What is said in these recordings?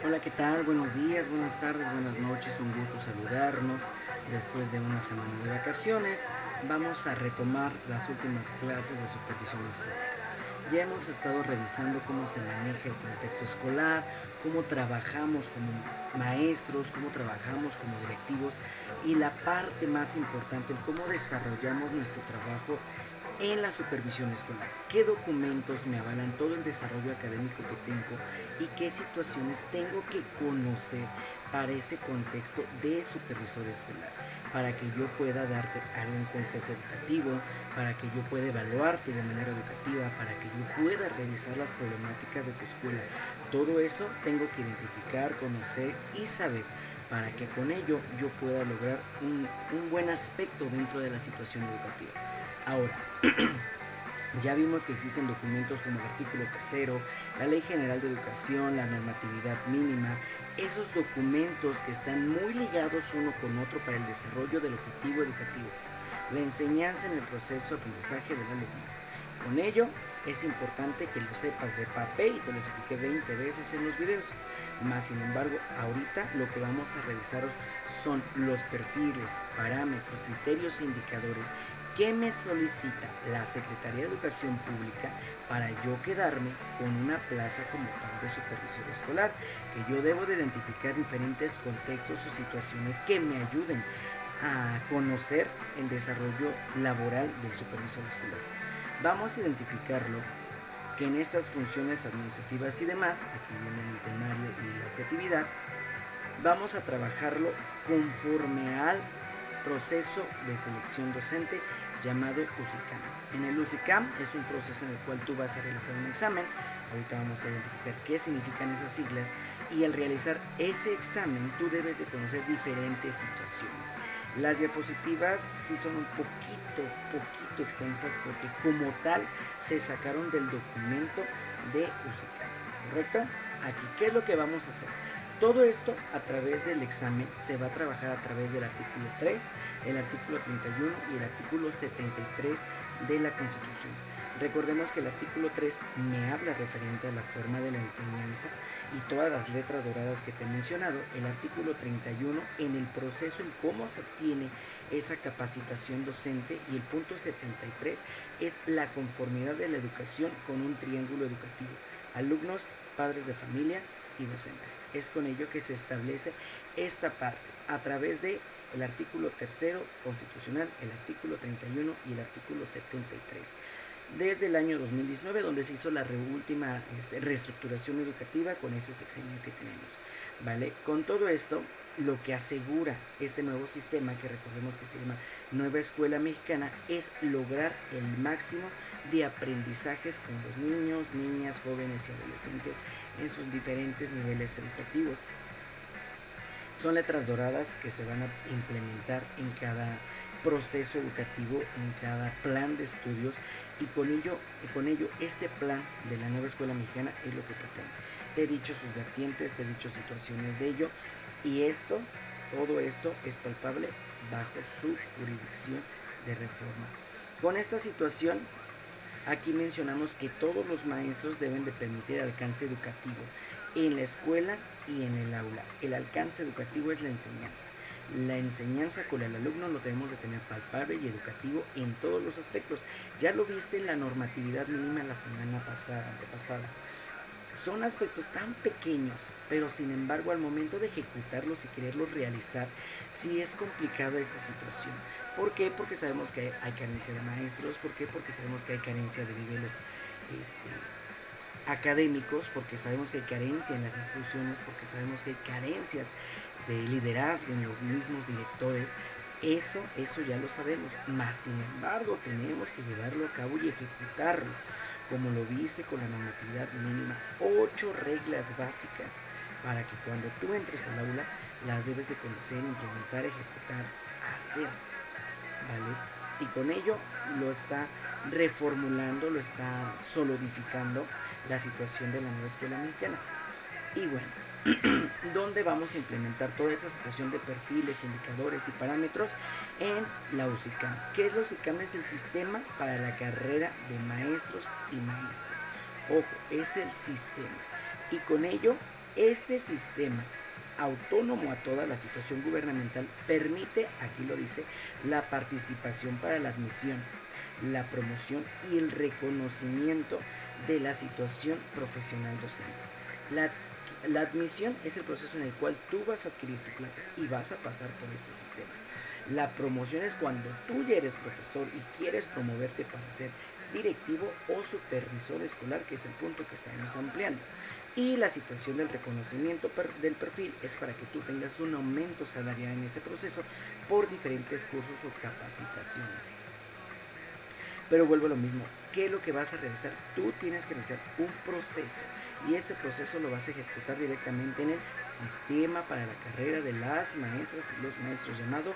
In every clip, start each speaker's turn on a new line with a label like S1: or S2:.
S1: Hola, ¿qué tal? Buenos días, buenas tardes, buenas noches, un gusto saludarnos. Después de una semana de vacaciones, vamos a retomar las últimas clases de supervisión escolar. Ya hemos estado revisando cómo se maneja el contexto escolar, cómo trabajamos como maestros, cómo trabajamos como directivos y la parte más importante, el cómo desarrollamos nuestro trabajo en la supervisión escolar. ¿Qué documentos me avalan todo el desarrollo académico que tengo y qué situaciones tengo que conocer para ese contexto de supervisor escolar? Para que yo pueda darte algún consejo educativo, para que yo pueda evaluarte de manera educativa, para que yo pueda revisar las problemáticas de tu escuela. Todo eso tengo que identificar, conocer y saber para que con ello yo pueda lograr un buen aspecto dentro de la situación educativa. Ahora, ya vimos que existen documentos como el artículo tercero, la Ley General de Educación, la normatividad mínima, esos documentos que están muy ligados uno con otro para el desarrollo del objetivo educativo, la enseñanza en el proceso de aprendizaje del alumno. Con ello, es importante que lo sepas de papel y te lo expliqué 20 veces en los videos. Más sin embargo, ahorita lo que vamos a revisar son los perfiles, parámetros, criterios e indicadores que me solicita la Secretaría de Educación Pública para yo quedarme con una plaza como tal de supervisor escolar, que yo debo de identificar diferentes contextos o situaciones que me ayuden a conocer el desarrollo laboral del supervisor escolar. Vamos a identificarlo que en estas funciones administrativas y demás, aquí viene el temario y la objetividad, vamos a trabajarlo conforme al proceso de selección docente llamado USICAM. En el USICAM es un proceso en el cual tú vas a realizar un examen, ahorita vamos a identificar qué significan esas siglas, y al realizar ese examen tú debes de conocer diferentes situaciones. Las diapositivas sí son un poquito extensas porque como tal se sacaron del documento de USICAM, ¿correcto? Aquí, ¿qué es lo que vamos a hacer? Todo esto a través del examen se va a trabajar a través del artículo 3, el artículo 31 y el artículo 73 de la Constitución. Recordemos que el artículo 3 me habla referente a la forma de la enseñanza y todas las letras doradas que te he mencionado. El artículo 31 en el proceso en cómo se obtiene esa capacitación docente, y el punto 73 es la conformidad de la educación con un triángulo educativo: alumnos, padres de familia y docentes. Es con ello que se establece esta parte a través de el artículo tercero constitucional, el artículo 31 y el artículo 73. Desde el año 2019, donde se hizo la última reestructuración educativa con ese sexenio que tenemos, ¿vale? Con todo esto, lo que asegura este nuevo sistema, que recordemos que se llama Nueva Escuela Mexicana, es lograr el máximo de aprendizajes con los niños, niñas, jóvenes y adolescentes en sus diferentes niveles educativos. Son letras doradas que se van a implementar en cada proceso educativo, en cada plan de estudios, y con ello este plan de la Nueva Escuela Mexicana es lo que pretende. Te he dicho sus vertientes, te he dicho situaciones de ello, y todo esto es palpable bajo su jurisdicción de reforma. Con esta situación, aquí mencionamos que todos los maestros deben de permitir el alcance educativo en la escuela y en el aula. El alcance educativo es la enseñanza. La enseñanza con el alumno lo debemos de tener palpable y educativo en todos los aspectos. Ya lo viste en la normatividad mínima la semana antepasada. Son aspectos tan pequeños, pero sin embargo al momento de ejecutarlos y quererlos realizar, sí es complicada esa situación. ¿Por qué? Porque sabemos que hay carencia de maestros. ¿Por qué? Porque sabemos que hay carencia de niveles académicos, porque sabemos que hay carencia en las instituciones, porque sabemos que hay carencias de liderazgo en los mismos directores. Eso ya lo sabemos, más sin embargo tenemos que llevarlo a cabo y ejecutarlo, como lo viste con la normatividad mínima. 8 reglas básicas para que cuando tú entres al aula las debes de conocer, implementar, ejecutar, hacer, ¿vale? Y con ello lo está reformulando, lo está solidificando la situación de la Nueva Escuela Mexicana. Y bueno, ¿dónde vamos a implementar toda esta situación de perfiles, indicadores y parámetros? En la USICAM. ¿Qué es la USICAM? Es el sistema para la carrera de maestros y maestras. Ojo, es el sistema. Y con ello Este sistema autónomo a toda la situación gubernamental permite, aquí lo dice, la participación para la admisión, la promoción y el reconocimiento de la situación profesional docente. La admisión es el proceso en el cual tú vas a adquirir tu clase y vas a pasar por este sistema. La promoción es cuando tú ya eres profesor y quieres promoverte para ser directivo o supervisor escolar, que es el punto que estamos ampliando. Y la situación del reconocimiento del perfil es para que tú tengas un aumento salarial en este proceso por diferentes cursos o capacitaciones. Pero vuelvo a lo mismo, ¿qué es lo que vas a realizar? Tú tienes que realizar un proceso y este proceso lo vas a ejecutar directamente en el sistema para la carrera de las maestras y los maestros llamado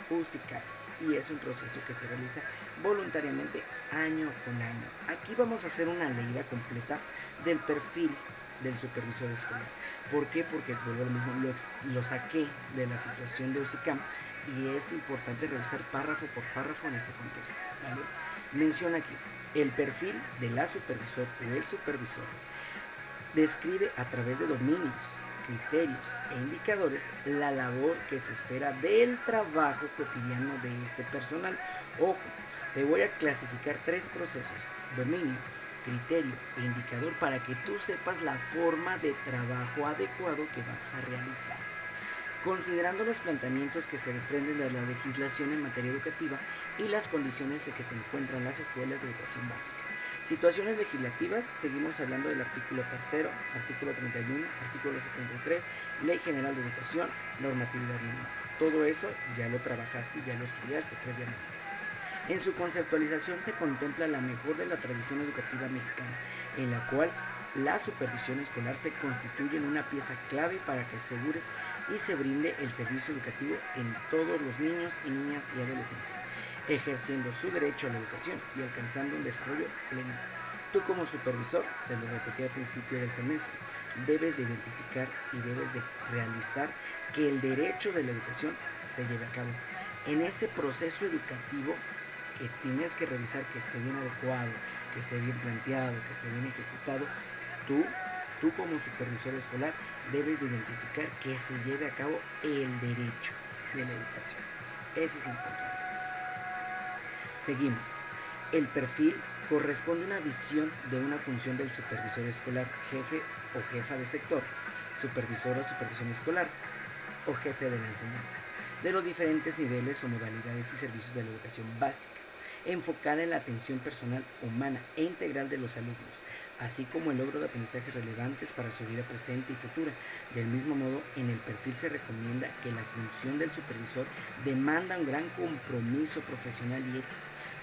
S1: UCICAP, y es un proceso que se realiza voluntariamente año con año. Aquí vamos a hacer una leída completa del perfil del supervisor escolar. ¿Por qué? Porque vuelvo a lo mismo, lo saqué de la situación de UCICAM y es importante revisar párrafo por párrafo en este contexto, ¿vale? Menciona aquí, el perfil de la supervisor o el supervisor describe a través de dominios, criterios e indicadores la labor que se espera del trabajo cotidiano de este personal. Ojo, te voy a clasificar 3 procesos: dominio, criterio e indicador, para que tú sepas la forma de trabajo adecuado que vas a realizar. Considerando los planteamientos que se desprenden de la legislación en materia educativa y las condiciones en que se encuentran las escuelas de educación básica. Situaciones legislativas, seguimos hablando del artículo 3, artículo 31, artículo 73, Ley General de Educación, normatividad mínima. Todo eso ya lo trabajaste y ya lo estudiaste previamente. En su conceptualización se contempla la mejor de la tradición educativa mexicana, en la cual la supervisión escolar se constituye en una pieza clave para que asegure y se brinde el servicio educativo en todos los niños y niñas y adolescentes, ejerciendo su derecho a la educación y alcanzando un desarrollo pleno. Tú como supervisor, te lo repetí al principio del semestre, debes de identificar y debes de realizar que el derecho de la educación se lleve a cabo. En ese proceso educativo que tienes que revisar que esté bien adecuado, que esté bien planteado, que esté bien ejecutado, tú como supervisor escolar debes de identificar que se lleve a cabo el derecho de la educación. Eso es importante. Seguimos. El perfil corresponde a una visión de una función del supervisor escolar, jefe o jefa de sector, supervisora o supervisión escolar o jefe de la enseñanza, de los diferentes niveles o modalidades y servicios de la educación básica, enfocada en la atención personal, humana e integral de los alumnos, así como el logro de aprendizajes relevantes para su vida presente y futura. Del mismo modo, en el perfil se recomienda que la función del supervisor demanda un gran compromiso profesional y ético,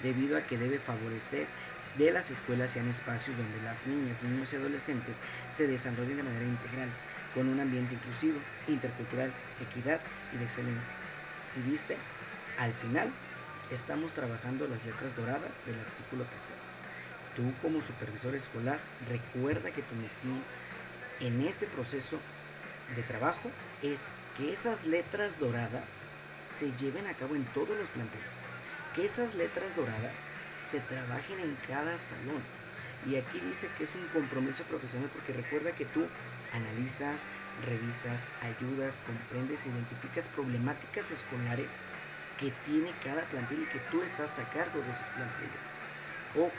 S1: debido a que debe favorecer de las escuelas sean espacios donde las niñas, niños y adolescentes se desarrollen de manera integral, con un ambiente inclusivo, intercultural, equidad y de excelencia. Si viste, al final estamos trabajando las letras doradas del artículo 3. Tú como supervisor escolar, recuerda que tu misión en este proceso de trabajo es que esas letras doradas se lleven a cabo en todos los planteles, que esas letras doradas se trabajen en cada salón. Y aquí dice que es un compromiso profesional, porque recuerda que tú analizas, revisas, ayudas, comprendes, identificas problemáticas escolares que tiene cada plantel y que tú estás a cargo de esos planteles. Ojo,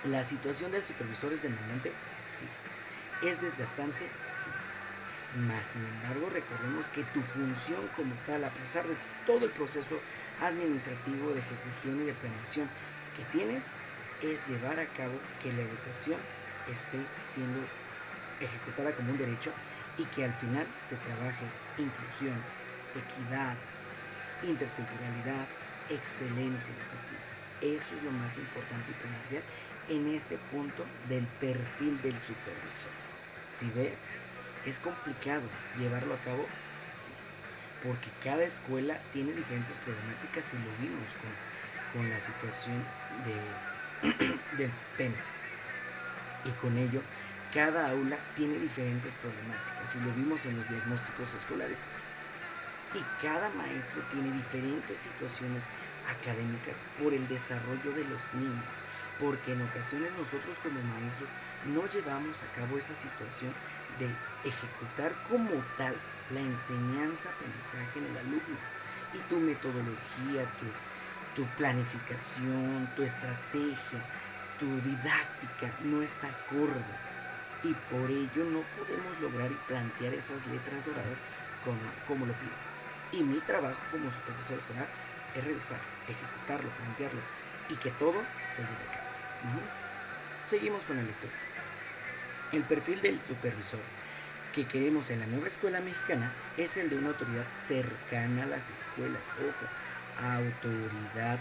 S1: ¿la situación del supervisor es demandante? Sí. ¿Es desgastante? Sí. Más sin embargo, recordemos que tu función como tal, a pesar de todo el proceso administrativo de ejecución y de planeación que tienes, es llevar a cabo que la educación esté siendo ejecutada como un derecho y que al final se trabaje inclusión, equidad, interculturalidad, excelencia educativa. Eso es lo más importante y primordial en este punto del perfil del supervisor. Si ves, ¿es complicado llevarlo a cabo? Sí, porque cada escuela tiene diferentes problemáticas y lo vimos con la situación del PEMS. Y con ello, cada aula tiene diferentes problemáticas y lo vimos en los diagnósticos escolares. Y cada maestro tiene diferentes situaciones académicas por el desarrollo de los niños, porque en ocasiones nosotros como maestros no llevamos a cabo esa situación de ejecutar como tal la enseñanza-aprendizaje en el alumno y tu metodología, tu planificación, tu estrategia, tu didáctica no está acorde y por ello no podemos lograr y plantear esas letras doradas como lo pido. Y mi trabajo como supervisor escolar es revisar, ejecutarlo, plantearlo y que todo se lleve a cabo. Seguimos con la lectura. El perfil del supervisor que queremos en la nueva escuela mexicana es el de una autoridad cercana a las escuelas, ojo, autoridad,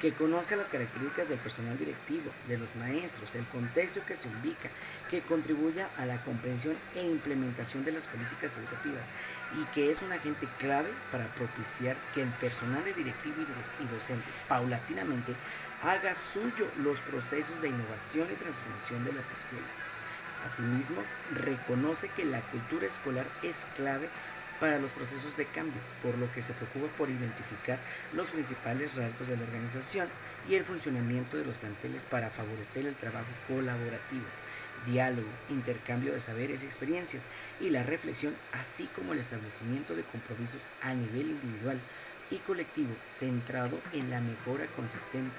S1: que conozca las características del personal directivo, de los maestros, el contexto que se ubica, que contribuya a la comprensión e implementación de las políticas educativas y que es un agente clave para propiciar que el personal directivo y docente paulatinamente haga suyo los procesos de innovación y transformación de las escuelas. Asimismo, reconoce que la cultura escolar es clave para los procesos de cambio, por lo que se preocupa por identificar los principales rasgos de la organización y el funcionamiento de los planteles para favorecer el trabajo colaborativo, diálogo, intercambio de saberes y experiencias y la reflexión, así como el establecimiento de compromisos a nivel individual y colectivo centrado en la mejora consistente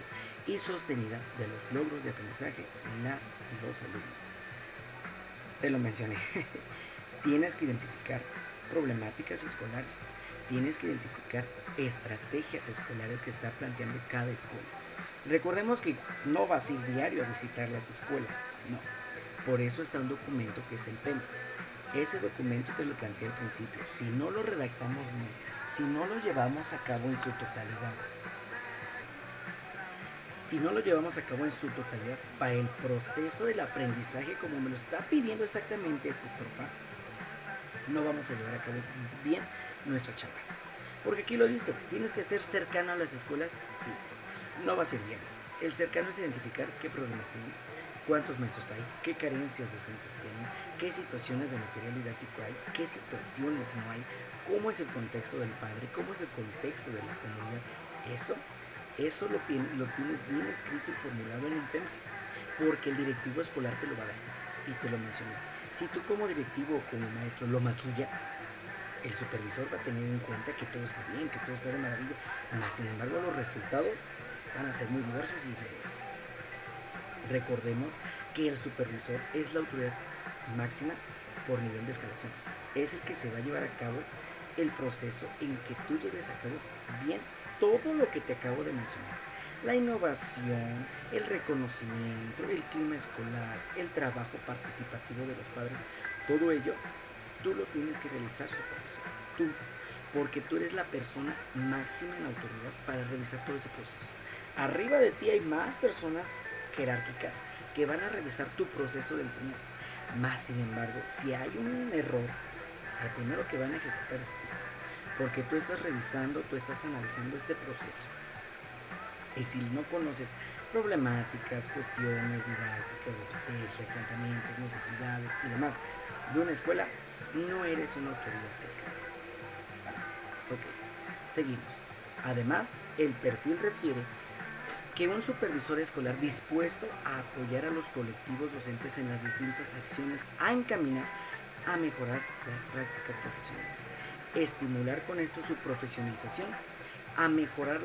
S1: y sostenida de los logros de aprendizaje en las y los alumnos. Te lo mencioné. Tienes que identificar problemáticas escolares, tienes que identificar estrategias escolares que está planteando cada escuela. Recordemos que no vas a ir diario a visitar las escuelas, no. Por eso está un documento que es el PEMS. Ese documento te lo planteé al principio. Si no lo redactamos bien, si no lo llevamos a cabo en su totalidad, para el proceso del aprendizaje como me lo está pidiendo exactamente esta estrofa, no vamos a llevar a cabo bien nuestra chamba. Porque aquí lo dice, tienes que ser cercano a las escuelas, sí, no va a ser diario. El cercano es identificar qué problemas tienen, cuántos maestros hay, qué carencias docentes tienen, qué situaciones de material didáctico hay, qué situaciones no hay, cómo es el contexto del padre, cómo es el contexto de la comunidad. Eso lo tienes bien escrito y formulado en el PEMS, porque el directivo escolar te lo va a dar y te lo mencioné. Si tú como directivo o como maestro lo maquillas, el supervisor va a tener en cuenta que todo está bien, que todo está de maravilla, mas sin embargo los resultados van a ser muy diversos y diferentes. Recordemos que el supervisor es la autoridad máxima por nivel de escalafón. Es el que se va a llevar a cabo el proceso en que tú lleves a cabo bien todo lo que te acabo de mencionar. La innovación, el reconocimiento, el clima escolar, el trabajo participativo de los padres, todo ello tú lo tienes que realizar, supervisor. Tú, porque tú eres la persona máxima en autoridad para revisar todo ese proceso. Arriba de ti hay más personas jerárquicas que van a revisar tu proceso de enseñanza. Más sin embargo, si hay un error, lo primero que van a ejecutar es ti, porque tú estás revisando, tú estás analizando este proceso. Y si no conoces problemáticas, cuestiones didácticas, estrategias, planteamientos, necesidades y demás de una escuela, no eres una autoridad cercana. Ok, seguimos. Además, el perfil refiere que un supervisor escolar dispuesto a apoyar a los colectivos docentes en las distintas acciones a encaminar a mejorar las prácticas profesionales, estimular con esto su profesionalización, a mejorar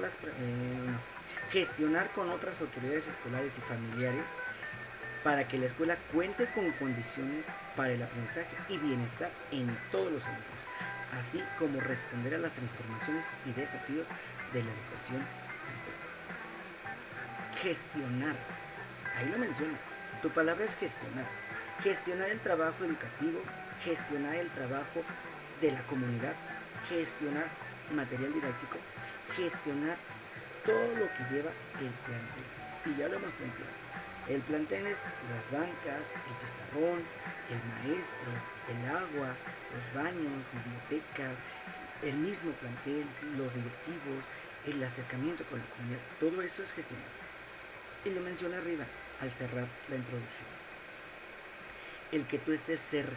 S1: gestionar con otras autoridades escolares y familiares para que la escuela cuente con condiciones para el aprendizaje y bienestar en todos los ámbitos, así como responder a las transformaciones y desafíos de la educación. Gestionar, ahí lo menciono, tu palabra es gestionar. Gestionar el trabajo educativo, gestionar el trabajo de la comunidad, gestionar material didáctico, gestionar todo lo que lleva el plantel. Y ya lo hemos planteado. El plantel es las bancas, el pizarrón, el maestro, el agua, los baños, bibliotecas, el mismo plantel, los directivos, el acercamiento con la comunidad. Todo eso es gestionar. Y lo mencioné arriba, al cerrar la introducción. El que tú estés cerca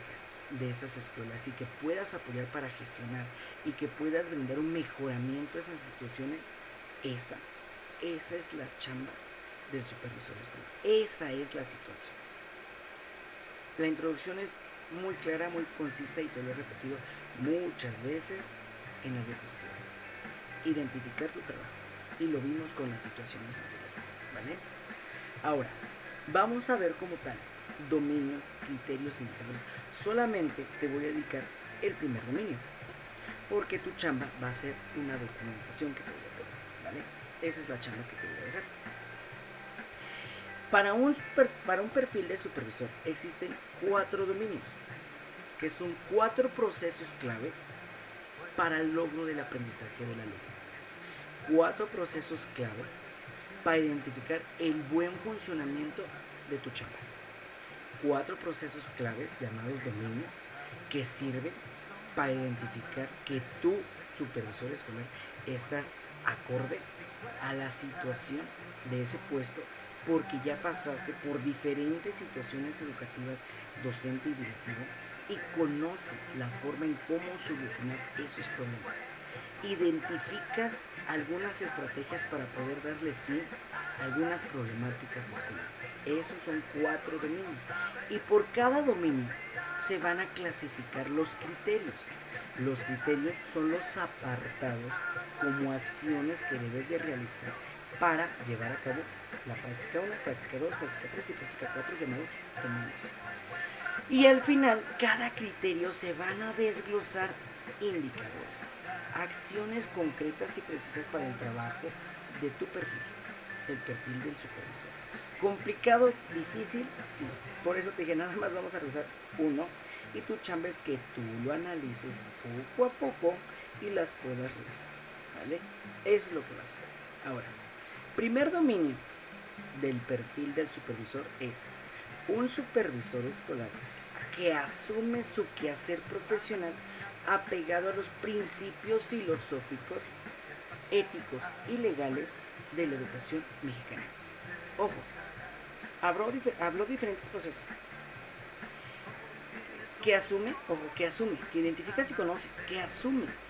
S1: de esas escuelas y que puedas apoyar para gestionar y que puedas brindar un mejoramiento a esas instituciones, esa es la chamba del supervisor escolar. Esa es la situación. La introducción es muy clara, muy concisa y te lo he repetido muchas veces en las diapositivas. Identificar tu trabajo. Y lo vimos con las situaciones anteriores, ¿vale? Ahora, vamos a ver como tal dominios, criterios, indicadores. Solamente te voy a dedicar el primer dominio, porque tu chamba va a ser una documentación que te voy a poner, ¿vale? Esa es la chamba que te voy a dejar. Para un perfil de supervisor existen 4 dominios, que son 4 procesos clave para el logro del aprendizaje del alumno. 4 procesos clave para identificar el buen funcionamiento de tu chamba. 4 procesos claves llamados dominios que sirven para identificar que tú, supervisor escolar, estás acorde a la situación de ese puesto porque ya pasaste por diferentes situaciones educativas, docente y directivo, y conoces la forma en cómo solucionar esos problemas. Identificas algunas estrategias para poder darle fin a algunas problemáticas escolares. Esos son 4 dominios. Y por cada dominio se van a clasificar los criterios. Los criterios son los apartados como acciones que debes de realizar para llevar a cabo la práctica 1, práctica 2, práctica 3 y práctica 4 llamados dominios. Y al final, cada criterio se van a desglosar indicadores, acciones concretas y precisas para el trabajo de tu perfil, el perfil del supervisor. ¿Complicado? ¿Difícil? Sí. Por eso te dije, nada más vamos a revisar uno y tu chamba es que tú lo analices poco a poco y las puedas revisar, ¿vale? Eso es lo que vas a hacer. Ahora, primer dominio del perfil del supervisor es un supervisor escolar que asume su quehacer profesional apegado a los principios filosóficos, éticos y legales de la educación mexicana. Ojo, habló diferentes procesos. Que asume, que identificas y conoces, que asumes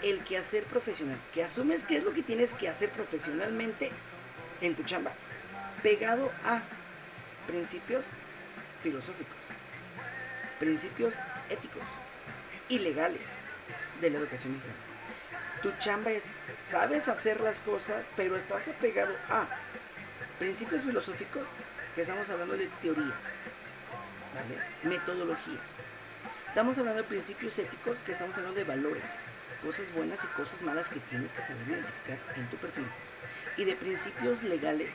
S1: el quehacer profesional, que asumes qué es lo que tienes que hacer profesionalmente en tu chamba, pegado a principios filosóficos, principios éticos y legales de la educación mexicana. Tu chamba es, sabes hacer las cosas, pero estás apegado a principios filosóficos, que estamos hablando de teorías, ¿vale? Metodologías. Estamos hablando de principios éticos, que estamos hablando de valores, cosas buenas y cosas malas que tienes que saber identificar en tu perfil. Y de principios legales,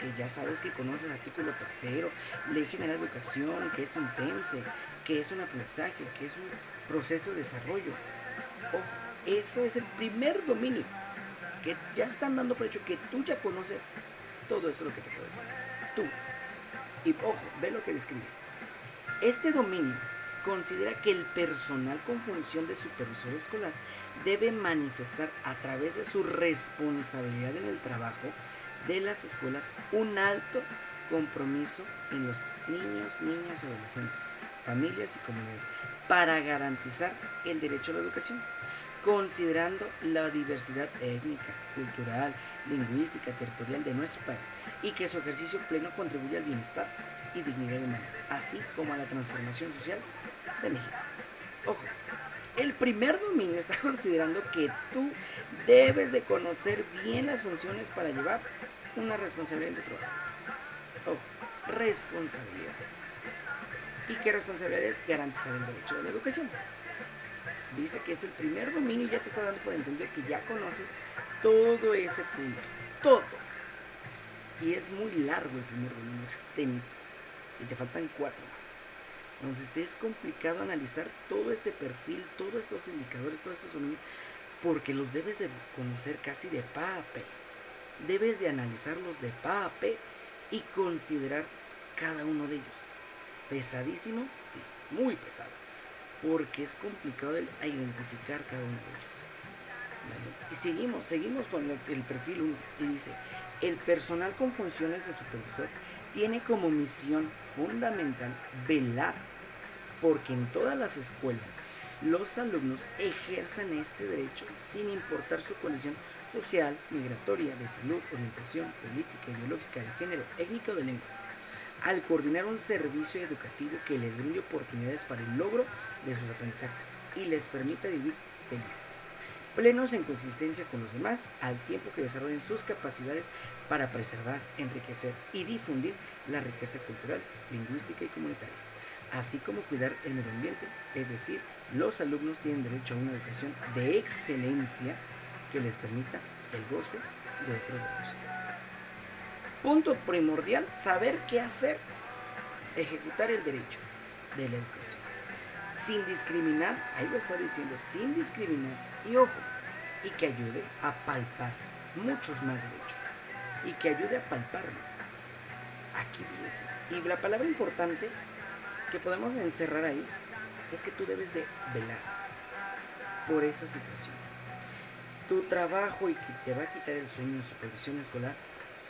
S1: que ya sabes que conoces el artículo 3, Ley General de Educación, que es un PEMSE, que es un aprendizaje, que es un proceso de desarrollo. Ojo, eso es el primer dominio, que ya están dando por hecho que tú ya conoces todo eso lo que te puedo decir. Tú. Y ojo, ve lo que describe. Este dominio considera que el personal con función de supervisor escolar debe manifestar a través de su responsabilidad en el trabajo de las escuelas un alto compromiso en los niños, niñas y adolescentes, familias y comunidades para garantizar el derecho a la educación, considerando la diversidad étnica, cultural, lingüística, territorial de nuestro país y que su ejercicio pleno contribuye al bienestar y dignidad humana, así como a la transformación social de México. Ojo, el primer dominio está considerando que tú debes de conocer bien las funciones para llevar una responsabilidad en tu trabajo. Ojo, responsabilidad. ¿Y qué responsabilidad es? Garantizar el derecho a la educación. Viste que es el primer dominio y ya te está dando por entender que ya conoces todo ese punto. Todo. Y es muy largo el primer dominio, extenso. Y te faltan 4 más. Entonces es complicado analizar todo este perfil, todos estos indicadores, todos estos dominios, porque los debes de conocer casi de pa a pe. Debes de analizarlos de pa a pe y considerar cada uno de ellos. ¿Pesadísimo? Sí, muy pesado, porque es complicado identificar cada uno de ellos. ¿Vale? Y seguimos con el perfil 1 y dice, el personal con funciones de supervisor tiene como misión fundamental velar porque en todas las escuelas los alumnos ejerzan este derecho sin importar su condición social, migratoria, de salud, orientación, política, ideológica, de género, étnica o de lengua. al coordinar un servicio educativo que les brinde oportunidades para el logro de sus aprendizajes y les permita vivir felices, plenos en coexistencia con los demás, al tiempo que desarrollen sus capacidades para preservar, enriquecer y difundir la riqueza cultural, lingüística y comunitaria, así como cuidar el medio ambiente. Es decir, los alumnos tienen derecho a una educación de excelencia que les permita el goce de otros derechos. Punto primordial, saber qué hacer, ejecutar el derecho de la educación, sin discriminar, ahí lo está diciendo, sin discriminar, y ojo, y que ayude a palpar muchos más derechos, y que ayude a palparlos. Aquí dice, y la palabra importante que podemos encerrar ahí, es que tú debes de velar por esa situación. Tu trabajo, y que te va a quitar el sueño en supervisión escolar,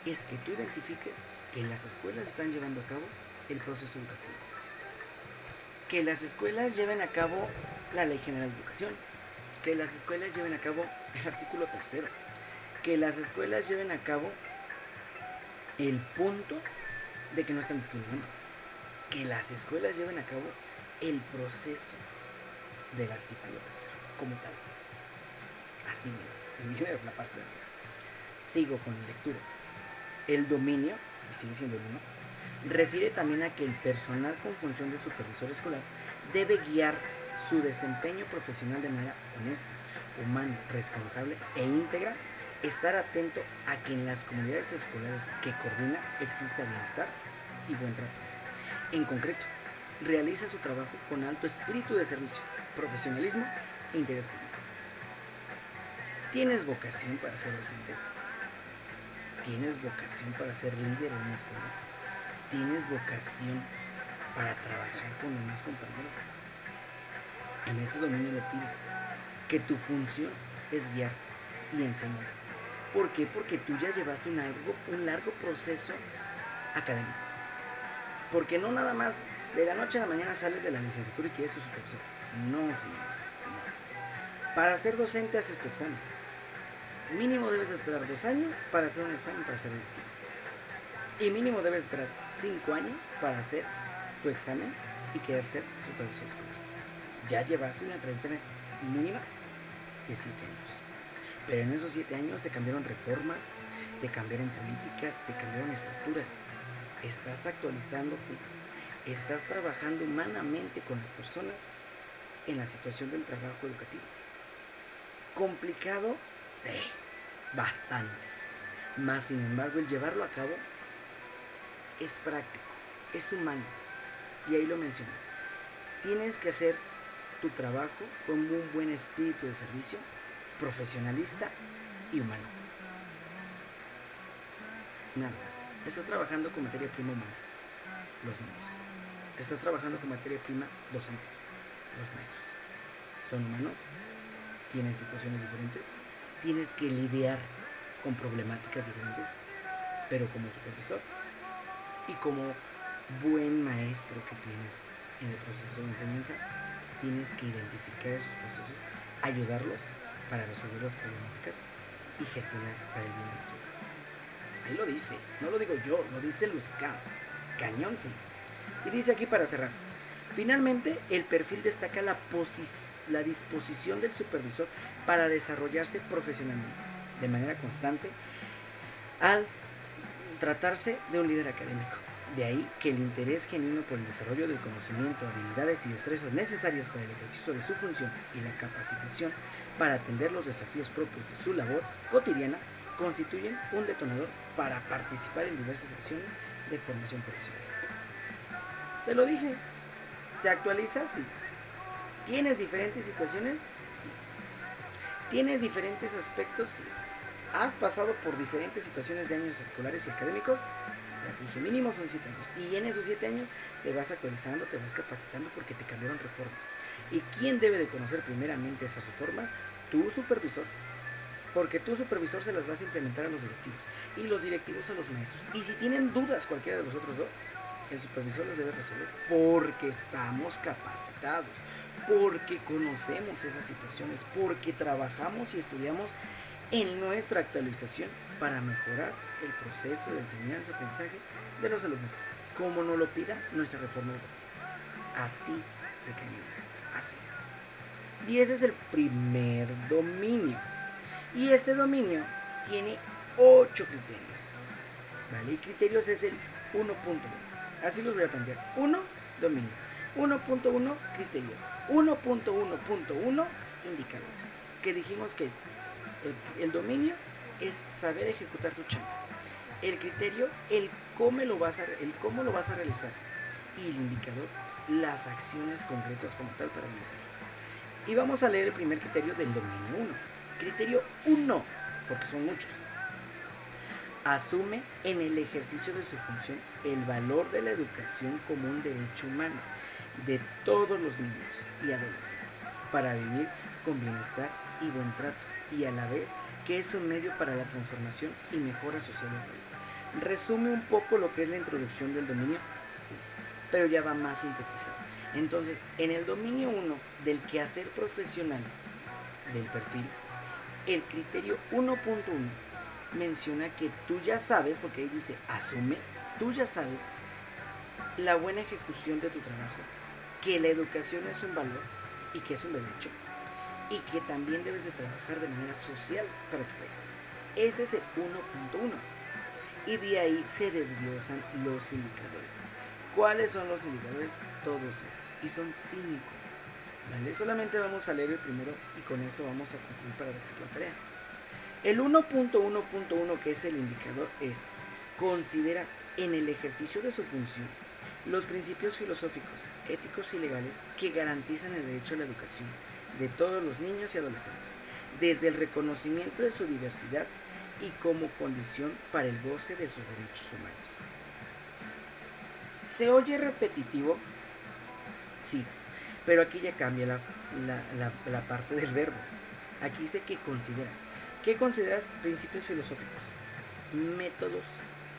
S1: es que tú identifiques que las escuelas están llevando a cabo el proceso educativo, que las escuelas lleven a cabo la Ley General de Educación, que las escuelas lleven a cabo el artículo 3, que las escuelas lleven a cabo el punto de que no están discriminando, que las escuelas lleven a cabo el proceso del artículo 3 como tal. Así viene la parte de arriba. Sigo con la lectura. El dominio, y sigue siendo el 1, refiere también a que el personal con función de supervisor escolar debe guiar su desempeño profesional de manera honesta, humana, responsable e íntegra, estar atento a que en las comunidades escolares que coordina exista bienestar y buen trato. En concreto, realiza su trabajo con alto espíritu de servicio, profesionalismo e interés público. ¿Tienes vocación para ser docente? ¿Tienes vocación para ser líder en una escuela? ¿Tienes vocación para trabajar con demás compañeros? En este dominio le pido que tu función es guiar y enseñar. ¿Por qué? Porque tú ya llevaste un largo proceso académico. Porque no nada más de la noche a la mañana sales de la licenciatura y quieres ser supervisor. No, señores. No. Para ser docente haces tu examen. Mínimo debes de esperar 2 años para hacer un examen para ser directivo. Y mínimo debes esperar 5 años para hacer tu examen y querer ser supervisor escolar. Ya llevaste una trayectoria mínima de 7 años. Pero en esos 7 años te cambiaron reformas, te cambiaron políticas, te cambiaron estructuras. Estás actualizándote, estás trabajando humanamente con las personas en la situación del trabajo educativo. ¿Complicado? Sí, bastante. Mas, sin embargo, el llevarlo a cabo es práctico, es humano. Y ahí lo menciono. Tienes que hacer tu trabajo con un buen espíritu de servicio, profesionalista y humano. Nada más. Estás trabajando con materia prima humana, los niños. Estás trabajando con materia prima docente, los maestros. Son humanos, tienen situaciones diferentes, tienes que lidiar con problemáticas diferentes, pero como supervisor y como buen maestro que tienes en el proceso de enseñanza, tienes que identificar esos procesos, ayudarlos para resolver las problemáticas y gestionar para el bien de todo. Él lo dice, no lo digo yo, lo dice Luis Cañón, sí. Y dice aquí para cerrar, finalmente el perfil destaca la disposición del supervisor para desarrollarse profesionalmente de manera constante al tratarse de un líder académico. De ahí que el interés genuino por el desarrollo del conocimiento, habilidades y destrezas necesarias para el ejercicio de su función y la capacitación para atender los desafíos propios de su labor cotidiana constituyen un detonador para participar en diversas acciones de formación profesional. Te lo dije, ¿te actualizas? Sí. ¿Tienes diferentes situaciones? Sí. ¿Tienes diferentes aspectos? Sí. ¿Has pasado por diferentes situaciones de años escolares y académicos? Ya dije, mínimo son 7 años. Y en esos 7 años te vas actualizando, te vas capacitando porque te cambiaron reformas. ¿Y quién debe de conocer primeramente esas reformas? Tu supervisor. Porque tu supervisor se las vas a implementar a los directivos y los directivos a los maestros. Y si tienen dudas cualquiera de los otros dos, el supervisor las debe resolver porque estamos capacitados, porque conocemos esas situaciones, porque trabajamos y estudiamos en nuestra actualización para mejorar el proceso de enseñanza-aprendizaje de los alumnos. como nos lo pida nuestra reforma educativa. Así de cañón, así. Y ese es el primer dominio. Y este dominio tiene 8 criterios. ¿Vale? Y criterios es el 1.1. Así los voy a plantear. 1, dominio. 1.1, criterios. 1.1.1, indicadores. Que dijimos que el dominio es saber ejecutar tu chamba. El criterio, el cómo lo vas a realizar. Y el indicador, las acciones concretas como tal para realizarlo. Y vamos a leer el primer criterio del dominio 1. Criterio 1, porque son muchos. Asume en el ejercicio de su función el valor de la educación como un derecho humano de todos los niños y adolescentes para vivir con bienestar y buen trato, y a la vez que es un medio para la transformación y mejora social del país. ¿Resume un poco lo que es la introducción del dominio? Sí, pero ya va más sintetizado. Entonces, en el dominio 1 del quehacer profesional del perfil, el criterio 1.1 menciona que tú ya sabes, porque ahí dice asume, tú ya sabes la buena ejecución de tu trabajo, que la educación es un valor y que es un derecho, y que también debes de trabajar de manera social para tu país. Ese es el 1.1. Y de ahí se desglosan los indicadores. ¿Cuáles son los indicadores? Todos estos. Y son 5. ¿Vale? Solamente vamos a leer el primero y con eso vamos a concluir para dejar la tarea. El 1.1.1, que es el indicador, es considera en el ejercicio de su función los principios filosóficos, éticos y legales que garantizan el derecho a la educación de todos los niños y adolescentes, desde el reconocimiento de su diversidad y como condición para el goce de sus derechos humanos. ¿Se oye repetitivo? Sí, pero aquí ya cambia la parte del verbo. Aquí dice que consideras. ¿Qué consideras? Principios filosóficos, métodos,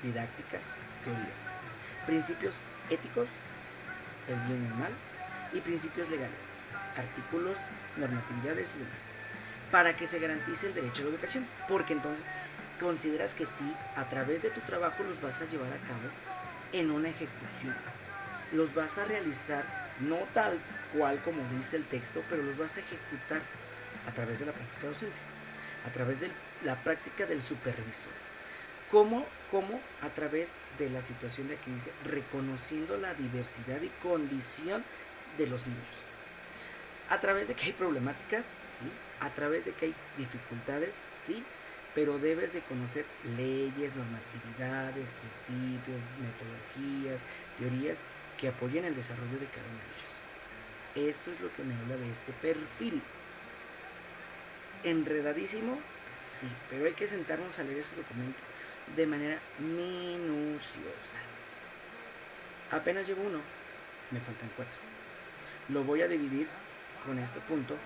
S1: didácticas, teorías, principios éticos, el bien y el mal, y principios legales, artículos, normatividades y demás, para que se garantice el derecho a la educación, porque entonces consideras que sí, a través de tu trabajo los vas a llevar a cabo en una ejecución, los vas a realizar no tal cual como dice el texto, pero los vas a ejecutar a través de la práctica docente, a través de la práctica del supervisor. ¿Cómo? A través de la situación de aquí dice, reconociendo la diversidad y condición de los niños. A través de que hay problemáticas, sí. A través de que hay dificultades, sí. Pero debes de conocer leyes, normatividades, principios, metodologías, teorías que apoyen el desarrollo de cada uno de ellos. Eso es lo que me habla de este perfil. ¿Enredadísimo? Sí, pero hay que sentarnos a leer este documento de manera minuciosa. Apenas llevo 1, me faltan 4. Lo voy a dividir con este punto,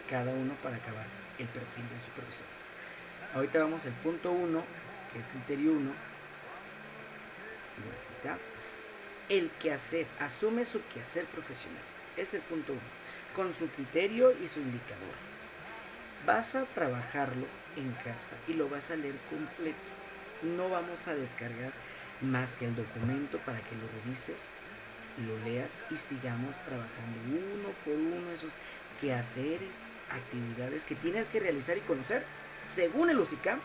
S1: cada uno para acabar el perfil del supervisor. Ahorita vamos al punto 1, que es criterio 1. Aquí está. El quehacer, asume su quehacer profesional. Es el punto 1, con su criterio y su indicador. Vas a trabajarlo en casa y lo vas a leer completo. No vamos a descargar más que el documento para que lo revises, lo leas y sigamos trabajando uno por uno esos quehaceres, actividades que tienes que realizar y conocer según el UCICAM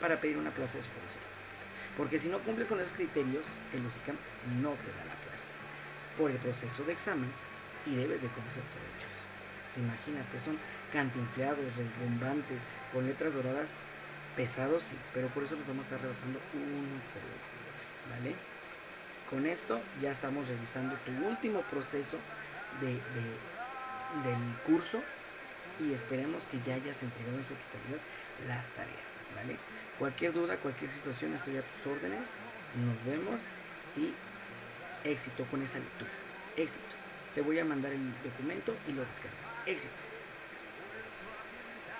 S1: para pedir una plaza de supervisor. Porque si no cumples con esos criterios, el UCICAM no te da la plaza por el proceso de examen y debes de conocer todo ello. Imagínate, son cantinfleados, rebombantes, con letras doradas, pesados sí, pero por eso los vamos a estar rebasando uno por uno, ¿vale? Con esto ya estamos revisando tu último proceso del curso y esperemos que ya hayas entregado en su totalidad las tareas, ¿vale? Cualquier duda, cualquier situación, estoy a tus órdenes. Nos vemos y éxito con esa lectura. Éxito. Te voy a mandar el documento y lo descargas. Éxito.